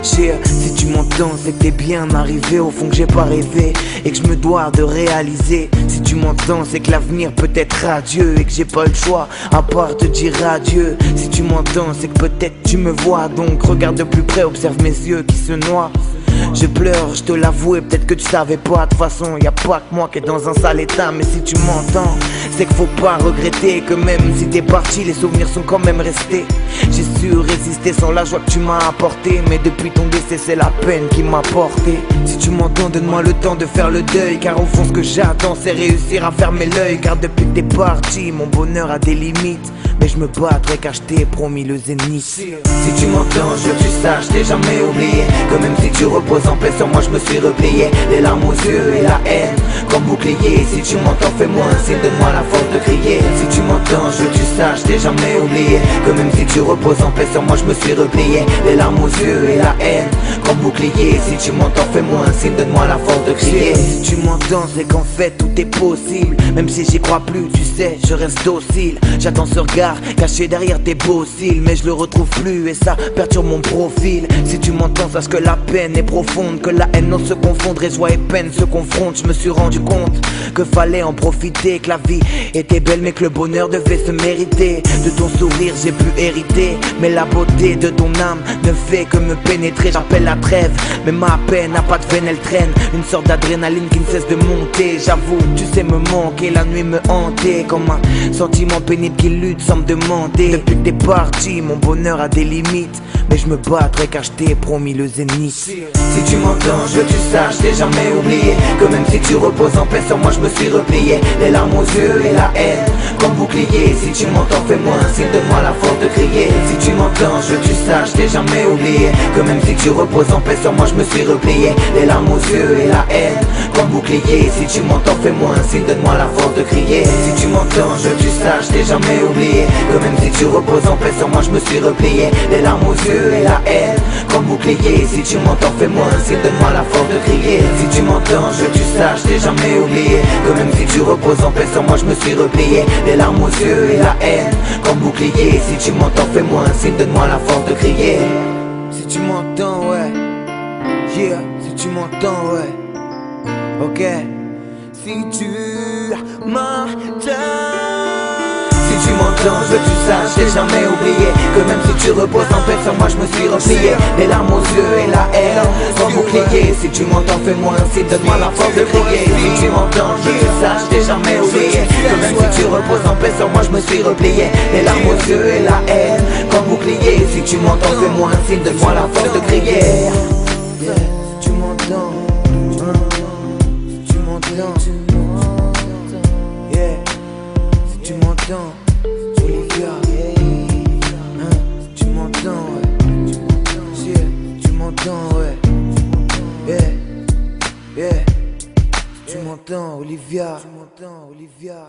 Si tu m'entends, c'est que t'es bien arrivé au fond que j'ai pas rêvé et que je me dois de réaliser. Si tu m'entends, c'est que l'avenir peut être radieux et que j'ai pas le choix à part te dire adieu. Si tu m'entends, c'est que peut-être tu me vois, donc regarde de plus près, observe mes yeux qui se noient. Je pleure, je te l'avoue, et peut-être que tu savais pas. De toute façon, y a pas que moi qui est dans un sale état. Mais si tu m'entends, c'est qu'il faut pas regretter que même si t'es parti, les souvenirs sont quand même restés. J'ai su résister sans la joie que tu m'as apportée, mais depuis ton décès, c'est la peine qui m'a porté. Si tu m'entends, donne-moi le temps de faire le deuil, car au fond ce que j'attends, c'est réussir à fermer l'œil. Car depuis que t'es parti, mon bonheur a des limites, mais je me battrai car je t'ai promis le zénith. Si tu m'entends, je veux que tu saches, t'ai jamais oublié que même si tu reposes en paix sur moi, je me suis replié. Les larmes aux yeux et la haine comme bouclier. Si tu m'entends, fais-moi un signe, donne-moi la force de crier. Si tu m'entends, je veux que tu saches, t'ai jamais oublié que même si tu reposes en paix sur moi, je me suis replié. Les larmes aux yeux et la haine comme bouclier. Si tu m'entends, fais-moi un signe, donne-moi la force de crier. Si tu m'entends, c'est qu'en fait tout est possible. Même si j'y crois plus, tu sais, je reste docile. J'attends ce regard caché derrière tes beaux cils, mais je le retrouve plus et ça perturbe mon profil. Si tu m'entends, sache que la peine est profonde, que la haine n'ose se confondre et joie et peine se confrontent. Je me suis rendu compte que fallait en profiter, que la vie était belle mais que le bonheur devait se mériter. De ton sourire j'ai pu hériter, mais la beauté de ton âme ne fait que me pénétrer. J'appelle la trêve, mais ma peine n'a pas de veine, elle traîne une sorte d'adrénaline qui ne cesse de monter. J'avoue, tu sais me manquer, la nuit me hanter comme un sentiment pénible qui lutte sans me demander. Depuis que t'es parti, mon bonheur a des limites, mais je me battrai car je t'ai promis le zénith. Si tu m'entends, je veux que tu saches, t'ai jamais oublié que même si tu reposes en paix sur moi, je me suis replié. Les larmes aux yeux et la haine comme bouclier. Si tu m'entends, fais-moi un signe, donne-moi la force de crier. Si tu m'entends, je veux que tu saches, t'ai jamais oublié que même si tu reposes en paix sur moi, je me suis replié. Les larmes aux yeux et la haine comme bouclier. Si tu m'entends, fais-moi un signe, donne-moi la force de crier. Si tu m'entends, je veux que tu saches, t'ai jamais oublié que même si tu reposes en paix sur moi, je me suis replié. Les larmes aux yeux et la haine comme bouclier. Si tu m'entends, fais-moi un signe, donne-moi la force de crier. Si tu m'entends, je veux que tu saches, t'ai jamais oublié que même si tu reposes en paix sur moi, je me suis replié. Les larmes aux yeux et la haine comme bouclier. Si tu m'entends, fais-moi un signe, donne-moi la force de crier. Si tu m'entends, ouais, yeah. Si tu m'entends, ouais, ok. Si tu m'entends, si tu m'entends, je veux que tu saches, j'ai jamais oublié que même si tu reposes en paix sur moi, je me suis replié. Les larmes aux yeux et la haine sans bouclier. Si tu m'entends, fais-moi un signe, donne-moi la force de crier. Si tu m'entends, je veux que tu saches, j'ai jamais oublié que même si tu reposes en paix sur moi, je me suis replié. Les larmes aux yeux et la haine comme bouclier. Si tu m'entends, fais-moi un signe, donne-moi la force de crier. Yeah. Si tu m'entends, si tu m'entends, yeah. Si tu m'entends, Olivia, tu m'entends, ouais. Tu m'entends, ouais. Yeah, yeah. Tu m'entends, Olivia. Tu m'entends, Olivia.